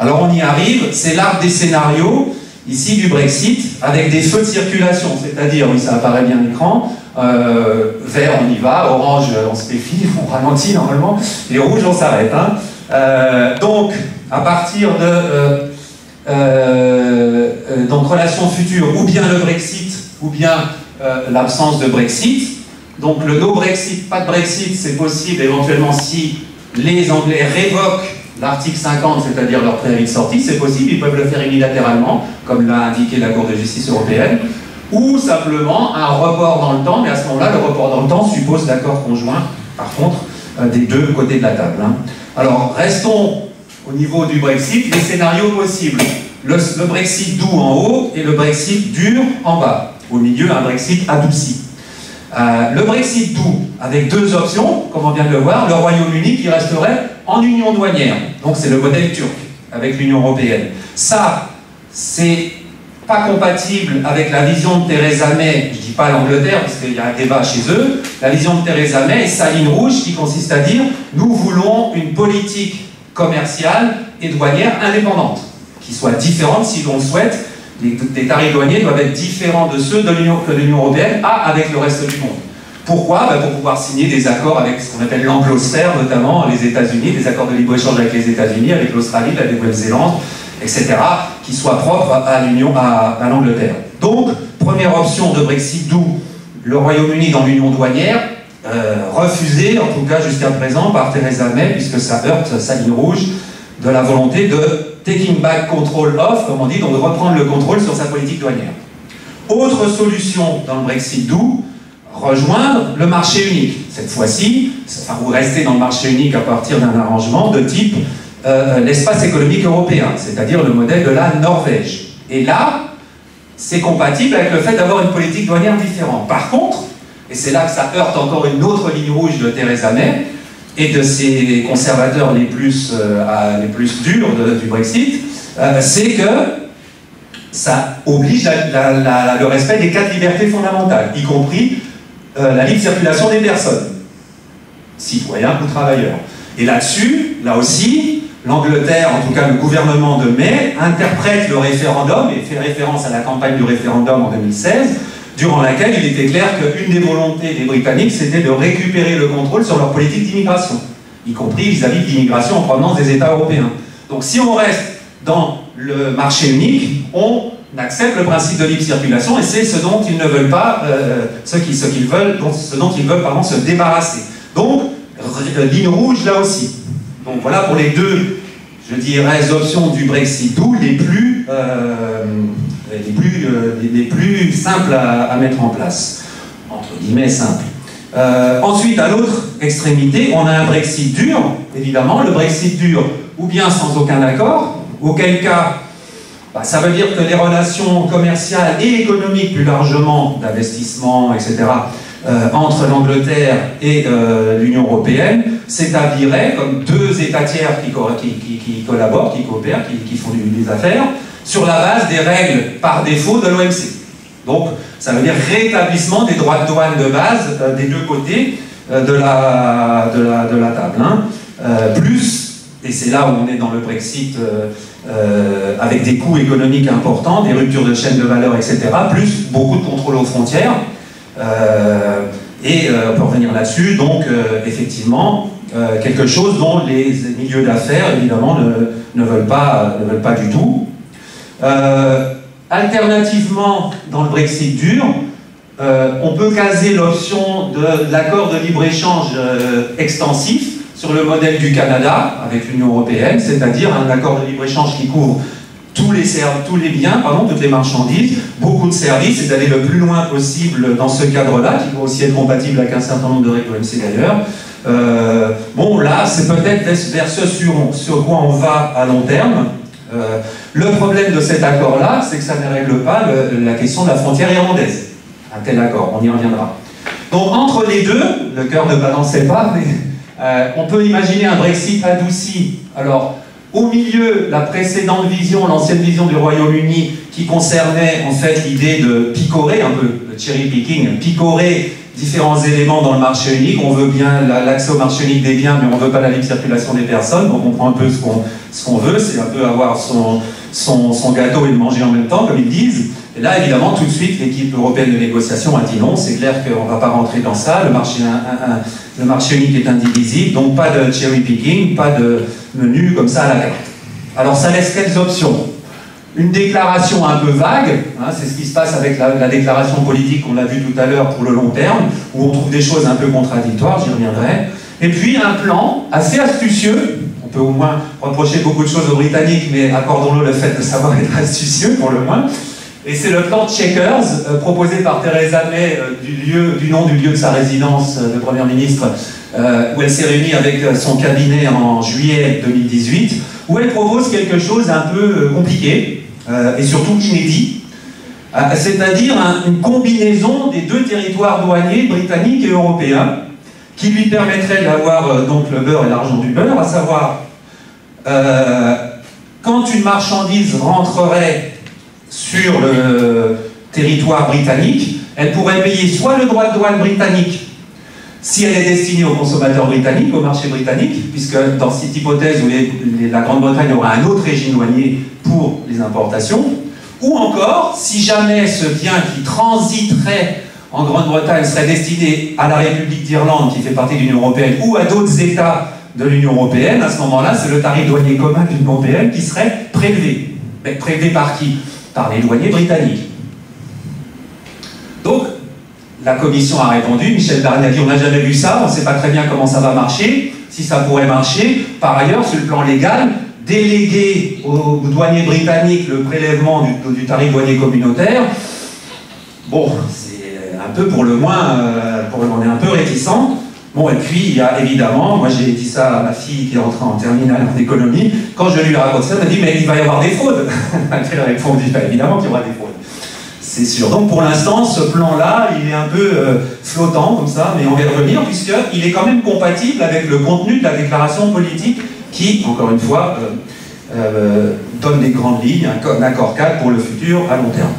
Alors on y arrive, c'est l'arc des scénarios, ici du Brexit, avec des feux de circulation, c'est-à-dire, oui ça apparaît bien à l'écran, vert on y va, orange on se méfie, on ralentit normalement, et rouge on s'arrête. Hein. Donc, à partir de donc, relation future, ou bien le Brexit, ou bien l'absence de Brexit. Donc le no Brexit, pas de Brexit, c'est possible éventuellement si les Anglais révoquent l'article 50, c'est-à-dire leur préavis de sortie, c'est possible, ils peuvent le faire unilatéralement, comme l'a indiqué la Cour de justice européenne, ou simplement un report dans le temps, mais à ce moment-là, le report dans le temps suppose l'accord conjoint, par contre, des deux côtés de la table. Hein. Alors, restons au niveau du Brexit, les scénarios possibles. Le Brexit doux en haut et le Brexit dur en bas. Au milieu, un Brexit adouci. Le Brexit doux, avec deux options, comme on vient de le voir, le Royaume-Uni qui resterait en union douanière. Donc c'est le modèle turc, avec l'Union européenne. Ça, c'est pas compatible avec la vision de Theresa May, je dis pas l'Angleterre, parce qu'il y a un débat chez eux, la vision de Theresa May et sa ligne rouge qui consiste à dire « Nous voulons une politique commerciale et douanière indépendante, qui soit différente si l'on le souhaite. Les tarifs douaniers doivent être différents de ceux que l'Union européenne a avec le reste du monde. » Pourquoi? Pour pouvoir signer des accords avec ce qu'on appelle l'anglosphère, notamment les États-Unis, des accords de libre-échange avec les États-Unis, avec l'Australie, la Nouvelle-Zélande, etc., qui soient propres à l'Angleterre. Donc, première option de Brexit doux, le Royaume-Uni dans l'union douanière, refusée, en tout cas jusqu'à présent, par Theresa May, puisque ça heurte sa ligne rouge de la volonté de taking back control of, comme on dit, donc de reprendre le contrôle sur sa politique douanière. Autre solution dans le Brexit doux, rejoindre le marché unique. Cette fois-ci, vous restez dans le marché unique à partir d'un arrangement de type l'espace économique européen, c'est-à-dire le modèle de la Norvège. Et là, c'est compatible avec le fait d'avoir une politique douanière différente. Par contre, et c'est là que ça heurte encore une autre ligne rouge de Theresa May et de ses conservateurs les plus durs du Brexit, c'est que ça oblige le respect des 4 libertés fondamentales, y compris la libre circulation des personnes, citoyens ou travailleurs. Et là-dessus, là aussi, l'Angleterre, en tout cas le gouvernement de May, interprète le référendum et fait référence à la campagne du référendum en 2016, durant laquelle il était clair qu'une des volontés des Britanniques, c'était de récupérer le contrôle sur leur politique d'immigration, y compris vis-à-vis de l'immigration en provenance des États européens. Donc si on reste dans le marché unique, on accepte le principe de libre circulation et c'est ce dont ils ne veulent pas, ce dont ils veulent se débarrasser. Donc, ligne rouge là aussi. Donc voilà pour les deux, je dirais, options du Brexit doux les plus simples à mettre en place. Entre guillemets, simples. Ensuite, à l'autre extrémité, on a un Brexit dur, évidemment. Le Brexit dur, ou bien sans aucun accord, auquel cas, ça veut dire que les relations commerciales et économiques, plus largement, d'investissement, etc., entre l'Angleterre et l'Union européenne, s'établiraient comme deux États tiers qui collaborent, qui coopèrent, qui font des affaires, sur la base des règles par défaut de l'OMC. Donc, ça veut dire rétablissement des droits de douane de base des deux côtés de la table. Hein. Plus, et c'est là où on est dans le Brexit, avec des coûts économiques importants, des ruptures de chaînes de valeur, etc., plus beaucoup de contrôle aux frontières. On peut revenir là-dessus, donc effectivement, quelque chose dont les milieux d'affaires, évidemment, ne veulent pas du tout. Alternativement, dans le Brexit dur, on peut caser l'option de l'accord de libre-échange extensif sur le modèle du Canada avec l'Union européenne, c'est-à-dire un accord de libre-échange qui couvre tous les biens, toutes les marchandises, beaucoup de services, et d'aller le plus loin possible dans ce cadre-là, qui doit aussi être compatible avec un certain nombre de règles OMC d'ailleurs. Bon, là, c'est peut-être vers ce sur quoi on va à long terme. Le problème de cet accord-là, c'est que ça ne règle pas la question de la frontière irlandaise. Un tel accord, on y reviendra. Donc, entre les deux, le cœur ne balançait pas, mais on peut imaginer un Brexit adouci. Alors, au milieu, la précédente vision, l'ancienne vision du Royaume-Uni, qui concernait en fait l'idée de picorer un peu, le cherry picking, picorer différents éléments dans le marché unique. On veut bien l'accès au marché unique des biens, mais on ne veut pas la libre circulation des personnes. Donc on prend un peu ce qu'on veut, c'est un peu avoir son gâteau et le manger en même temps, comme ils disent. Et là, évidemment, tout de suite, l'équipe européenne de négociation a dit non, c'est clair qu'on ne va pas rentrer dans ça, le marché unique est indivisible, donc pas de cherry picking, pas de menu comme ça à la carte. Alors ça laisse quelles options? Une déclaration un peu vague, hein, c'est ce qui se passe avec la déclaration politique qu'on a vu tout à l'heure pour le long terme, où on trouve des choses un peu contradictoires, j'y reviendrai. Et puis un plan assez astucieux, on peut au moins reprocher beaucoup de choses aux Britanniques, mais accordons-le le fait de savoir être astucieux pour le moins. Et c'est le plan Chequers, proposé par Theresa May du nom du lieu de sa résidence de Première ministre, où elle s'est réunie avec son cabinet en juillet 2018, où elle propose quelque chose un peu compliqué, et surtout inédit, c'est-à-dire une combinaison des deux territoires douaniers britanniques et européens, qui lui permettrait d'avoir donc le beurre et l'argent du beurre, à savoir, quand une marchandise rentrerait sur le territoire britannique, elle pourrait payer soit le droit de douane britannique, si elle est destinée aux consommateurs britanniques, au marché britannique, puisque dans cette hypothèse où la Grande-Bretagne aura un autre régime douanier pour les importations, ou encore, si jamais ce bien qui transiterait en Grande-Bretagne serait destiné à la République d'Irlande, qui fait partie de l'Union européenne, ou à d'autres États de l'Union européenne, à ce moment-là, c'est le tarif douanier commun de l'Union européenne qui serait prélevé. Mais prélevé par qui? Par les douaniers britanniques. Donc, la Commission a répondu, Michel Barnier a dit on n'a jamais vu ça, on ne sait pas très bien comment ça va marcher, si ça pourrait marcher. Par ailleurs, sur le plan légal, déléguer aux douaniers britanniques le prélèvement du tarif douanier communautaire, bon, c'est un peu pour le moins, on est un peu réticent. Bon, et puis il y a évidemment, moi j'ai dit ça à ma fille qui est rentrée en terminale en économie, quand je lui ai raconté ça, elle m'a dit mais il va y avoir des fraudes. Elle a répondu, bah, évidemment qu'il y aura des fraudes. C'est sûr. Donc pour l'instant, ce plan-là, il est un peu flottant comme ça, mais on va y revenir, puisqu'il est quand même compatible avec le contenu de la déclaration politique qui, encore une fois, donne les grandes lignes, un accord cadre pour le futur à long terme.